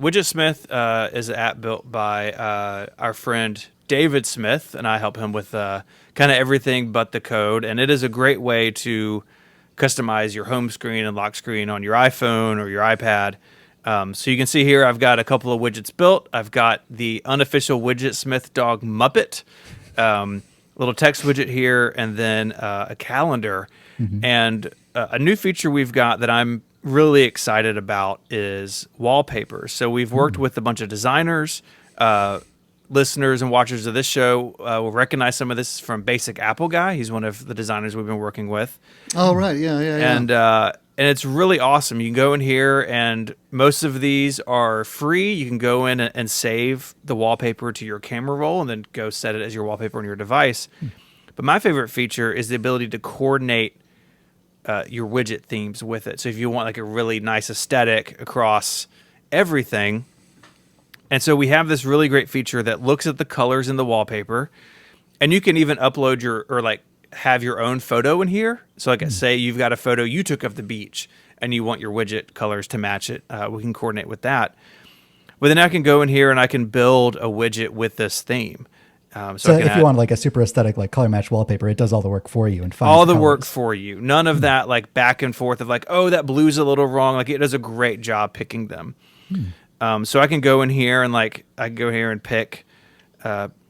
Widgetsmith is an app built by our friend David Smith, and I help him with kind of everything but the code. And it is a great way to customize your home screen and lock screen on your iPhone or your iPad. So you can see here I've got a couple of widgets built. I've got the unofficial Widgetsmith dog Muppet, little text widget here, and then a calendar. And a new feature we've got that I'm really excited about is wallpapers. So we've worked with a bunch of designers. Listeners and watchers of this show will recognize some of this from Basic Apple Guy. He's one of the designers we've been working with. Oh, right. Yeah. And it's really awesome. You can go in here, and most of these are free. You can go in and save the wallpaper to your camera roll and then go set it as your wallpaper on your device. But my favorite feature is the ability to coordinate your widget themes with it. So if you want like a really nice aesthetic across everything. And so we have this really great feature that looks at the colors in the wallpaper, and you can even upload have your own photo in here. So like say you've got a photo you took of the beach and you want your widget colors to match it. We can coordinate with that. But then I can go in here and I can build a widget with this theme. So if you want like a super aesthetic, like color match wallpaper, it does all the work for you and finds all the colors. work for you. None of that like back and forth of like, oh, that blue's a little wrong. Like it does a great job picking them. So I can go in here and pick,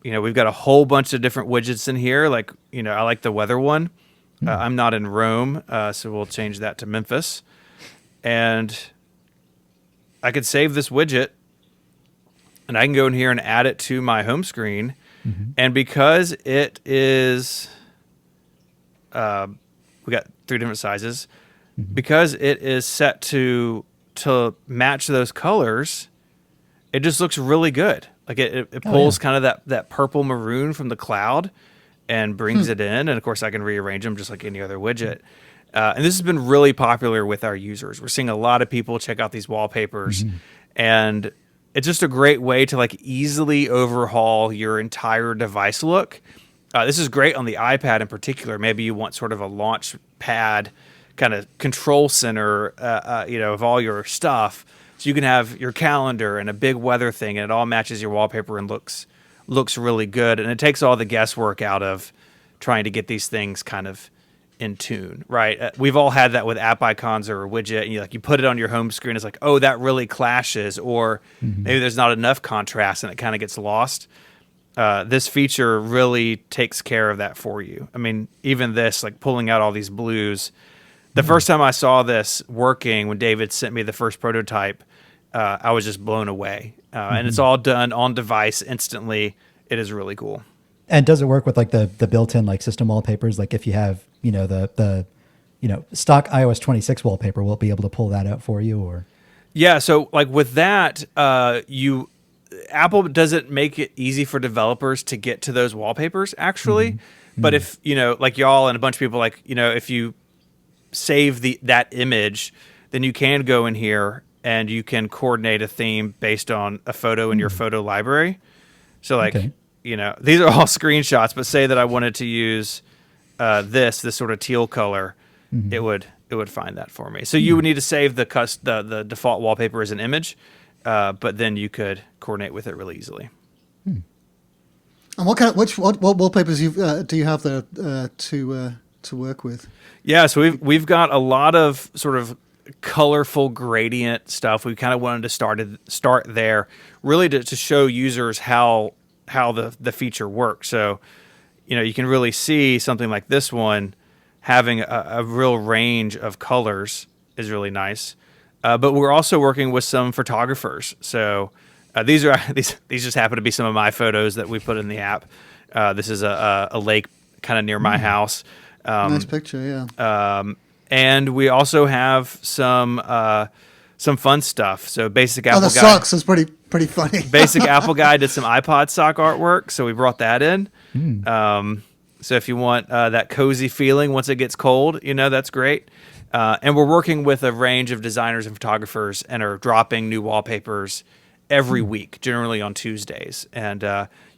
we've got a whole bunch of different widgets in here. Like, I like the weather one. I'm not in Rome, so we'll change that to Memphis. And I could save this widget, and I can go in here and add it to my home screen. And because it is, we got 3 different sizes, because it is set to match those colors, it just looks really good. Like it pulls kind of that purple maroon from the cloud and brings it in. And of course I can rearrange them just like any other widget. And this has been really popular with our users. We're seeing a lot of people check out these wallpapers, and it's just a great way to like easily overhaul your entire device look. This is great on the iPad in particular. Maybe you want sort of a launch pad kind of control center, of all your stuff. So you can have your calendar and a big weather thing, and it all matches your wallpaper and looks really good. And it takes all the guesswork out of trying to get these things kind of in tune, right? We've all had that with app icons or a widget, and you put it on your home screen. It's like, oh, that really clashes, or maybe there's not enough contrast, and it kind of gets lost. This feature really takes care of that for you. I mean, even this, like pulling out all these blues. The first time I saw this working, when David sent me the first prototype, I was just blown away. And it's all done on device instantly. It is really cool. And does it work with like the built-in like system wallpapers? Like if you have, the stock iOS 26 wallpaper, will it be able to pull that out for you, or? Yeah. So like with that, Apple doesn't make it easy for developers to get to those wallpapers actually. But if, like y'all and a bunch of people, like, if you save that image, then you can go in here and you can coordinate a theme based on a photo in your photo library. So like, these are all screenshots, but say that I wanted to use this sort of teal color, it would find that for me. So you would need to save the default wallpaper as an image, but then you could coordinate with it really easily. And what wallpapers do you have there to work with? Yeah, so we've got a lot of sort of colorful gradient stuff. We kind of wanted to start there, really to show users how the feature works. So, you can really see something like this one having a real range of colors is really nice. But we're also working with some photographers. So these just happen to be some of my photos that we put in the app. This is a lake kind of near my house. Nice picture, yeah. And we also have some fun stuff. So Basic Apple Guy. The socks is pretty funny. Basic Apple Guy did some iPod sock artwork, so we brought that in. So if you want that cozy feeling once it gets cold, that's great. And we're working with a range of designers and photographers and are dropping new wallpapers every week, generally on Tuesdays. And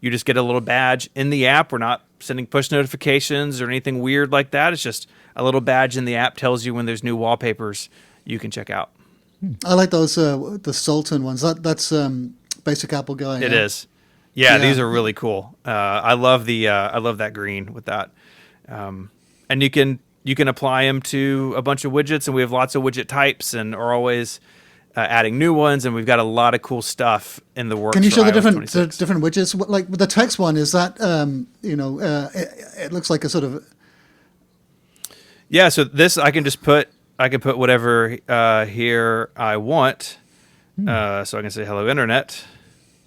you just get a little badge in the app. We're not sending push notifications or anything weird like that. It's just a little badge in the app tells you when there's new wallpapers you can check out. I like those the Sultan ones. That's basic Apple guy. It yeah? is. Yeah, Yeah. these are really cool. I love that green with that. And you can apply them to a bunch of widgets, and we have lots of widget types, and are always adding new ones, and we've got a lot of cool stuff in the works. Can you for show the iOS different 26. widgets? Like the text one, is that it looks like a sort of Yeah, so this I can put whatever here I want. So I can say hello internet.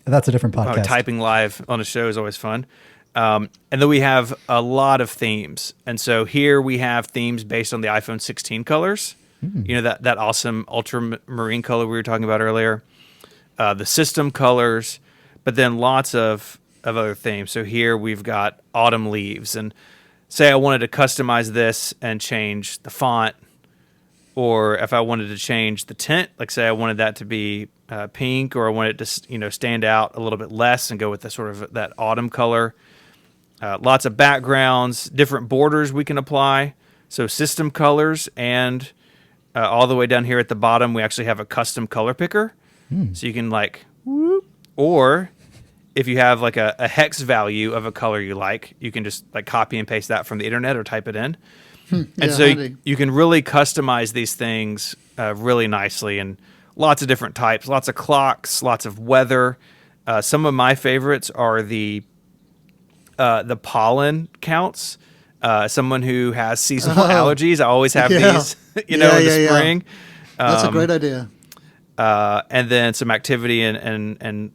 That's a different podcast. Typing live on a show is always fun. And then we have a lot of themes. And so here we have themes based on the iPhone 16 colors. You know, that awesome ultramarine color we were talking about earlier. The system colors, but then lots of other themes. So here we've got autumn leaves. And say I wanted to customize this and change the font, or if I wanted to change the tint, like say I wanted that to be pink, or I wanted it to stand out a little bit less and go with the sort of that autumn color. Lots of backgrounds, different borders we can apply. So system colors, and all the way down here at the bottom, we actually have a custom color picker. So you can whoop, or if you have like a hex value of a color you like, you can just copy and paste that from the internet or type it in. And so you can really customize these things really nicely, and lots of different types, lots of clocks, lots of weather. Some of my favorites are the pollen counts. Someone who has seasonal allergies, I always have these, in the spring. That's a great idea. And then some activity and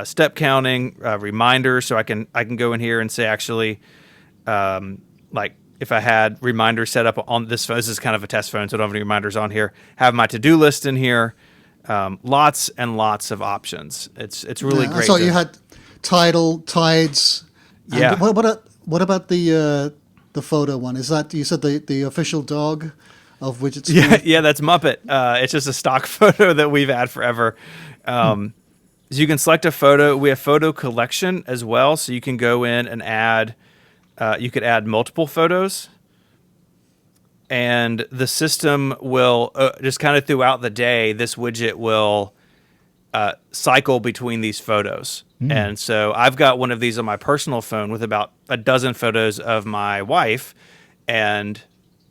step counting, reminders. So I can go in here and say actually, if I had reminders set up on this phone, this is kind of a test phone, so I don't have any reminders on here. Have my to-do list in here. Lots and lots of options. It's really great. I saw you had tidal, tides. Yeah. What about the photo one? Is that, you said the official dog of Widgets? Yeah, that's Muppet. It's just a stock photo that we've had forever. So you can select a photo. We have photo collection as well, so you can go in and add. You could add multiple photos, and the system will just kind of throughout the day, this widget will cycle between these photos. And so I've got one of these on my personal phone with about a dozen photos of my wife, and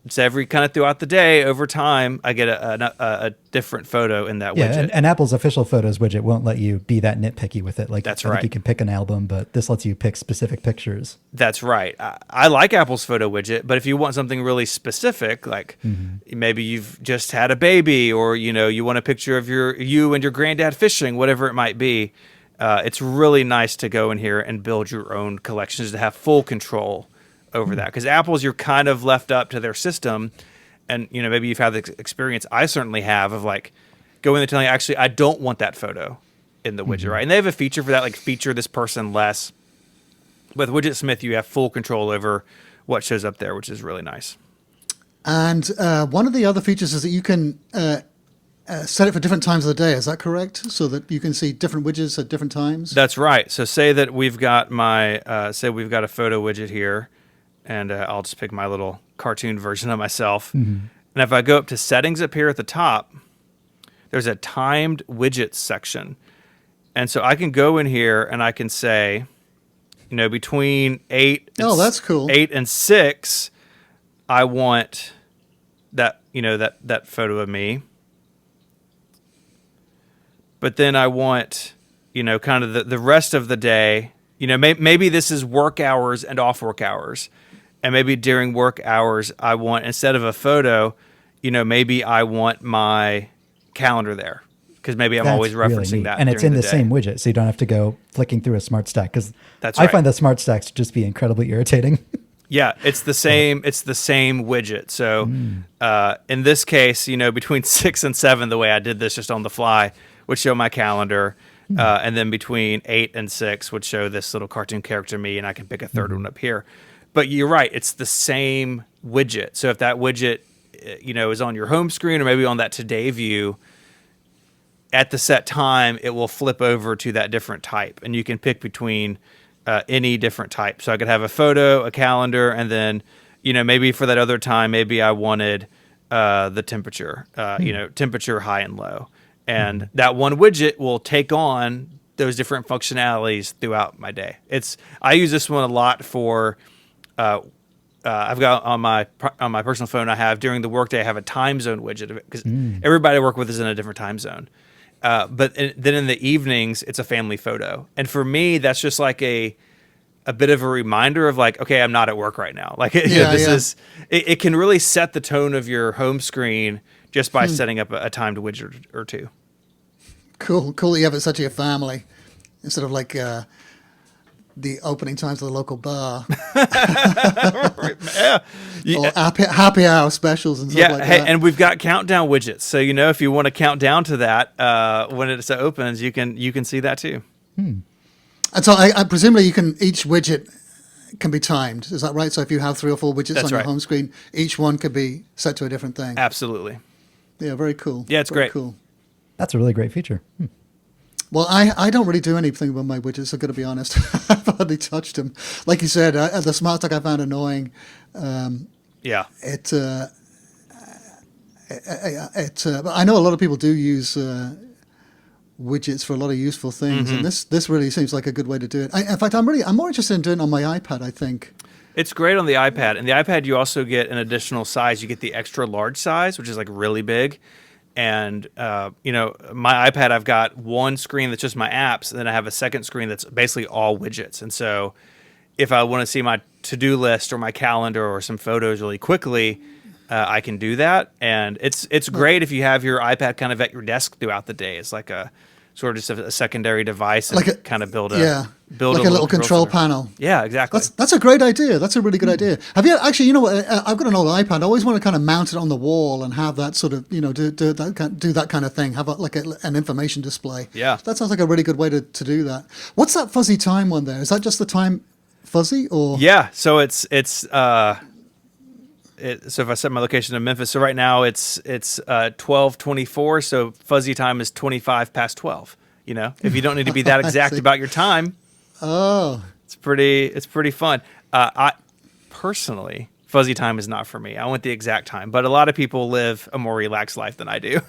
it's every kind of throughout the day, over time, I get a different photo in that widget. And Apple's official photos widget won't let you be that nitpicky with it. Like, That's I think right. you can pick an album, but this lets you pick specific pictures. That's right. I like Apple's photo widget, but if you want something really specific, like maybe you've just had a baby, or you want a picture of you and your granddad fishing, whatever it might be, it's really nice to go in here and build your own collections, to have full control over that. Because Apple's, you're kind of left up to their system, and maybe you've had the experience I certainly have of going and telling, actually I don't want that photo in the widget, right? And they have a feature for that, like feature this person less. With Widgetsmith, you have full control over what shows up there, which is really nice. And one of the other features is that you can set it for different times of the day. Is that correct? So that you can see different widgets at different times? That's right. So say that we've got say we've got a photo widget here, and I'll just pick my little cartoon version of myself. And if I go up to settings up here at the top, there's a timed widgets section. And so I can go in here and I can say, between 8 and that's cool. 8 and 6, I want that, that photo of me. But then I want, kind of the rest of the day, maybe this is work hours and off work hours. And maybe during work hours, I want, instead of a photo, maybe I want my calendar there, because maybe I'm always referencing really that. And it's in the day. same widget, so you don't have to go flicking through a smart stack. Because That's I right. find the smart stacks to just be incredibly irritating. Yeah, it's the same. It's the same widget. So in this case, between 6 and 7, the way I did this just on the fly would show my calendar, and then between 8 and 6 would show this little cartoon character me, and I can pick a third one up here. But you're right; it's the same widget. So if that widget, is on your home screen, or maybe on that today view, at the set time, it will flip over to that different type, and you can pick between any different type. So I could have a photo, a calendar, and then, maybe for that other time, maybe I wanted the temperature, temperature high and low. And that one widget will take on those different functionalities throughout my day. I use this one a lot for, I've got on my personal phone, I have during the workday, I have a time zone widget because everybody I work with is in a different time zone. Then in the evenings, it's a family photo. And for me, that's just like a bit of a reminder of like, okay, I'm not at work right now. Like it can really set the tone of your home screen just by setting up a timed widget or two. Cool that you have it set to your family instead of like the opening times of the local bar. Or happy hour specials and stuff like that. And we've got countdown widgets. So, if you want to count down to that when it opens, you can see that too. And so I presumably each widget can be timed. Is that right? So if you have 3 or 4 widgets on your home screen, each one could be set to a different thing. Absolutely. Yeah, very cool. Yeah, it's very great. Cool. That's a really great feature. Well, I don't really do anything with my widgets, I've got to be honest. I've hardly touched them. Like you said, the smart talk I found annoying. Yeah. But I know a lot of people do use widgets for a lot of useful things, and this really seems like a good way to do it. In fact, I'm more interested in doing it on my iPad, I think. It's great on the iPad. And the iPad, you also get an additional size. You get the extra large size, which is like really big. And, my iPad, I've got one screen that's just my apps, and then I have a second screen that's basically all widgets. And so if I want to see my to-do list or my calendar or some photos really quickly, I can do that. And it's great if you have your iPad kind of at your desk throughout the day. It's like a sort of just a secondary device and like kind of build like a little control panel. Yeah, exactly. That's a great idea. That's a really good idea. Have you actually? I've got an old iPad. I always want to kind of mount it on the wall and have that sort of do that kind of thing. Have an information display. Yeah, that sounds like a really good way to do that. What's that fuzzy time one there? Is that just the time fuzzy or? Yeah. So it's so if I set my location in Memphis, so right now it's 12:24. So fuzzy time is 25 past 12. If you don't need to be that exact about your time. Oh, it's pretty fun. I personally, fuzzy time is not for me. I want the exact time, but a lot of people live a more relaxed life than I do.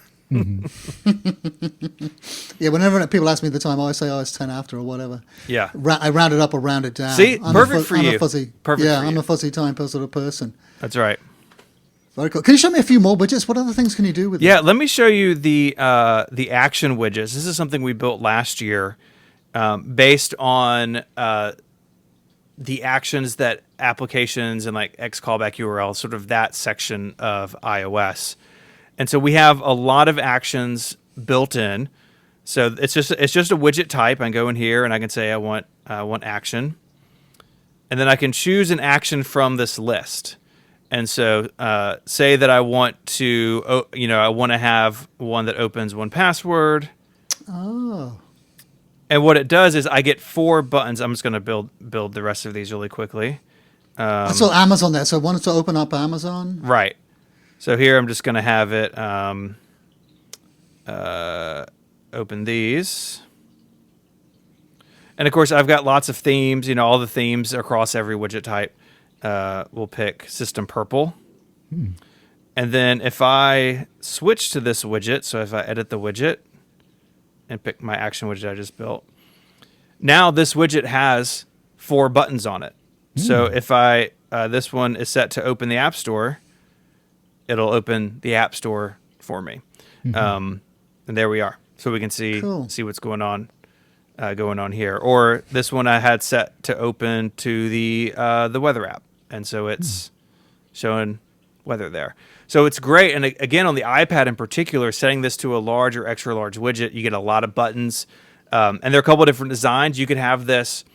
Yeah, whenever people ask me the time, I always say, it's 10 after or whatever. Yeah. I round it up or round it down. See, perfect for you. I'm a fuzzy time sort of person. That's right. Very cool. Can you show me a few more widgets? What other things can you do with it? Yeah, let me show you the action widgets. This is something we built last year based on the actions that applications and like X callback URL, sort of that section of iOS. And so we have a lot of actions built in. So it's just a widget type. I can go in here and I can say I want action, and then I can choose an action from this list. And so say that I want to I want to have one that opens 1Password. Oh. And what it does is I get 4 buttons. I'm just going to build the rest of these really quickly. I saw Amazon there. So I wanted to open up Amazon. Right. So here I'm just going to have it open these. And of course, I've got lots of themes, all the themes across every widget type. We'll pick System Purple. And then if I switch to this widget, so if I edit the widget and pick my action widget I just built, now this widget has 4 buttons on it. So if this one is set to open the App Store, it'll open the App Store for me. And there we are. So we can see what's going on here. Or this one I had set to open to the weather app. And so it's showing weather there. So it's great. And again, on the iPad in particular, setting this to a large or extra large widget, you get a lot of buttons. And there are a couple of different designs. You could have this,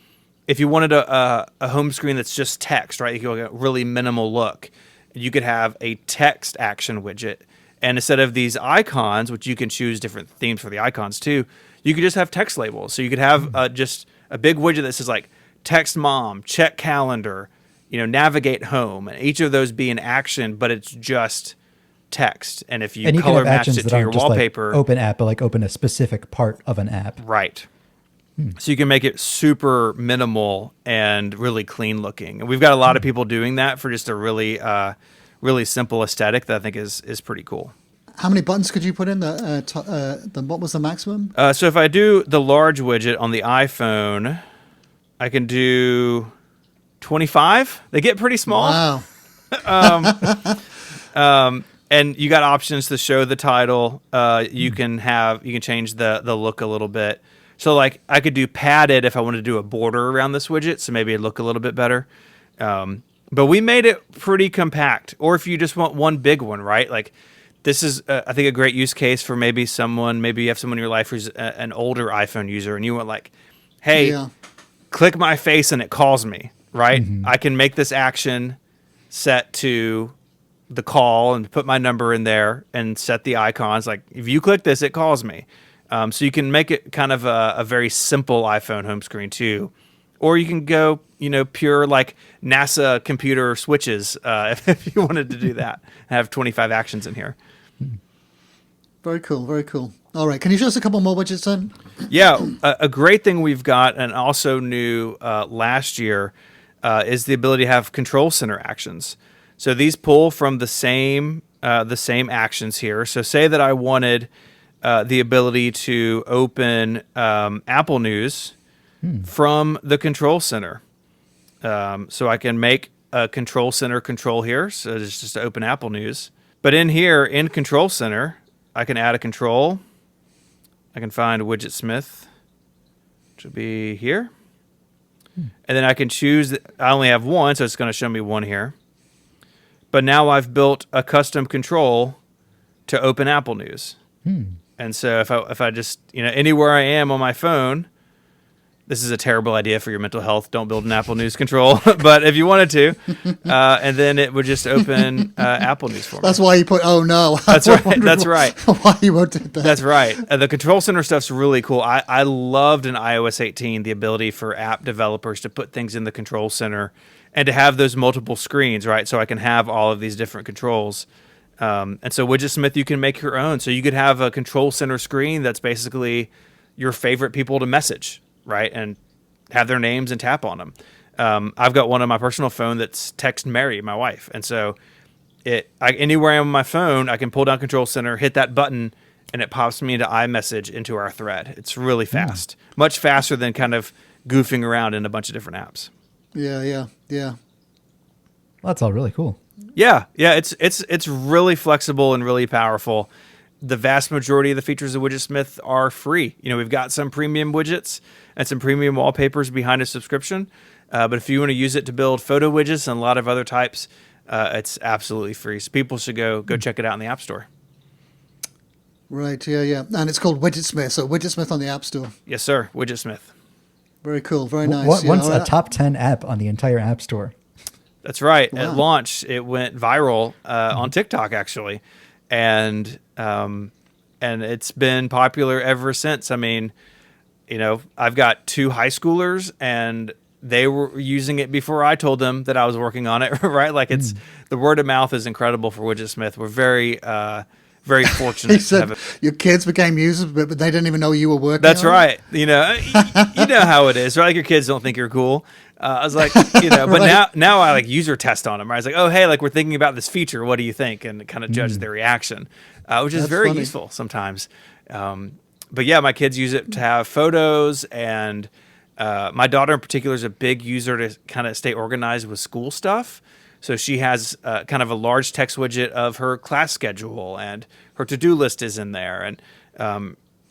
if you wanted a home screen that's just text, right? You could get a really minimal look. You could have a text action widget. And instead of these icons, which you can choose different themes for the icons too, you could just have text labels. So you could have just a big widget that says like text mom, check calendar, navigate home, and each of those be an action, but it's just text. And if you color match it to your wallpaper, like open app, but like open a specific part of an app. Right. So you can make it super minimal and really clean looking. And we've got a lot of people doing that for just a really really simple aesthetic that I think is pretty cool. How many buttons could you put in? What was the maximum? So if I do the large widget on the iPhone, I can do 25. They get pretty small. Wow. And you got options to show the title. You can change the look a little bit. So like I could do padded if I wanted to do a border around this widget, so maybe it'd look a little bit better. But we made it pretty compact. Or if you just want one big one, right? Like this is, I think, a great use case for maybe you have someone in your life who's an older iPhone user, and you want like, hey, click my face and it calls me, right? Mm-hmm. I can make this action set to the call and put my number in there and set the icons. Like if you click this, it calls me. So you can make it kind of a very simple iPhone home screen too. Or you can go, pure like NASA computer switches if you wanted to do that. Have 25 actions in here. Very cool, very cool. All right, can you show us a couple more widgets then? Yeah, a great thing we've got and also new last year is the ability to have control center actions. So these pull from the same actions here. So say that I wanted the ability to open Apple News from the control center. So I can make a control center control here. So it's just to open Apple News. But in here, in control center, I can add a control. I can find Widgetsmith, which will be here. And then I can choose, I only have one, so it's going to show me one here. But now I've built a custom control to open Apple News. And so if I just, anywhere I am on my phone, this is a terrible idea for your mental health. Don't build an Apple News control. But if you wanted to, and then it would just open Apple News for me. That's why you put, oh no. That's right. That's right. Why you won't do that. That's right. The control center stuff's really cool. I loved in iOS 18 the ability for app developers to put things in the control center and to have those multiple screens, right? So I can have all of these different controls. And so Widgetsmith, you can make your own. So you could have a control center screen that's basically your favorite people to message, right? And have their names and tap on them. I've got one on my personal phone that's Text Mary, my wife. And so anywhere I'm on my phone, I can pull down Control Center, hit that button, and it pops me into iMessage into our thread. It's really fast. Much faster than kind of goofing around in a bunch of different apps. Yeah. Well, that's all really cool. Yeah. It's really flexible and really powerful. The vast majority of the features of Widgetsmith are free. We've got some premium widgets and some premium wallpapers behind a subscription. But if you want to use it to build photo widgets and a lot of other types, it's absolutely free. So people should go check it out in the App Store. Right, yeah. And it's called Widgetsmith, so Widgetsmith on the App Store. Yes, sir. Widgetsmith. Very cool, very nice. Once a top 10 app on the entire App Store. That's right. Wow. At launch, it went viral on TikTok, actually. And it's been popular ever since. I mean, I've got 2 high schoolers, and they were using it before I told them that I was working on it, right? Like the word of mouth is incredible for Widgetsmith. We're very, very fortunate. He said your kids became users, but they didn't even know you were working. That's on right. You know how it is, right? Like your kids don't think you're cool. I was like, but Right. now I like user test on them. Right? I was like, oh, hey, like we're thinking about this feature. What do you think? And kind of judge their reaction, which is That's very funny. useful sometimes. But yeah, my kids use it to have photos, and my daughter in particular is a big user to kind of stay organized with school stuff. So she has kind of a large text widget of her class schedule, and her to-do list is in there. And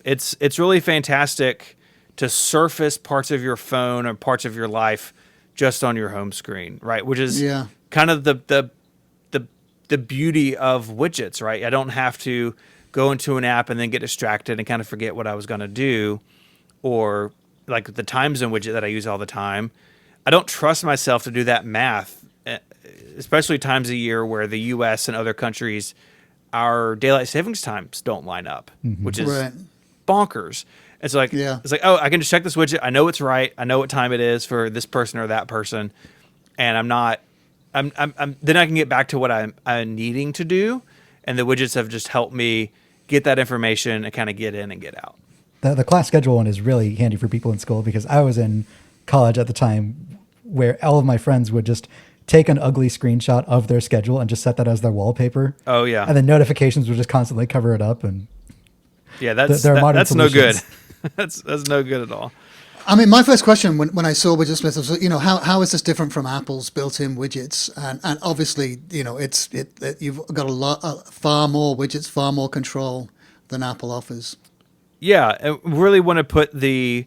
it's really fantastic to surface parts of your phone or parts of your life just on your home screen, right? Which is kind of the beauty of widgets, right? I don't have to go into an app and then get distracted and kind of forget what I was going to do, or like the time zone widget that I use all the time. I don't trust myself to do that math, especially times of year where the U.S. and other countries, our daylight savings times don't line up, which is Right. bonkers. It's like, oh, I can just check this widget. I know it's right. I know what time it is for this person or that person, and I'm then I can get back to what I'm needing to do, and the widgets have just helped me get that information and kind of get in and get out. The class schedule one is really handy for people in school, because I was in college at the time where all of my friends would just take an ugly screenshot of their schedule and just set that as their wallpaper. Oh yeah. And then notifications would just constantly cover it up. And Yeah, that's no good. that's no good at all. I mean, my first question when I saw Widgetsmith was, how is this different from Apple's built-in widgets? And obviously, you've got far more widgets, far more control than Apple offers. Yeah, I really want to put the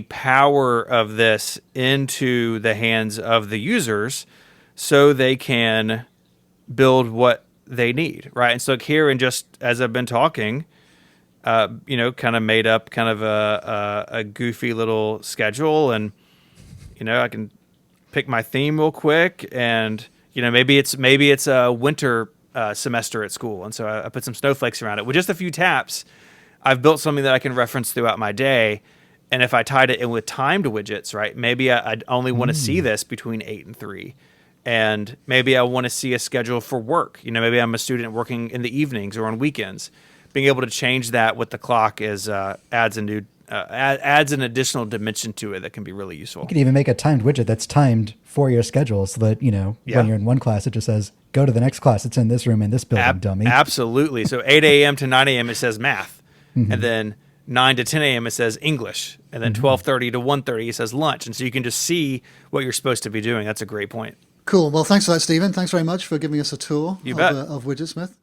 power of this into the hands of the users so they can build what they need, right? And so like here, and just as I've been talking, kind of made up kind of a goofy little schedule, and I can pick my theme real quick, and maybe it's a winter semester at school, and so I put some snowflakes around it with just a few taps. I've built something that I can reference throughout my day, and if I tied it in with timed widgets, right? Maybe I'd only want to see this between 8 and 3. And maybe I want to see a schedule for work. Maybe I'm a student working in the evenings or on weekends. Being able to change that with the clock adds an additional dimension to it that can be really useful. You could even make a timed widget that's timed for your schedule, so that when you're in one class, it just says, "Go to the next class. It's in this room in this building, dummy." Absolutely. So 8 a.m. to 9 a.m. it says math, and then 9 to 10 a.m. it says English, and then 12:30 to 1:30 it says lunch, and so you can just see what you're supposed to be doing. That's a great point. Cool. Well, thanks for that, Stephen. Thanks very much for giving us a tour You bet. of Widgetsmith.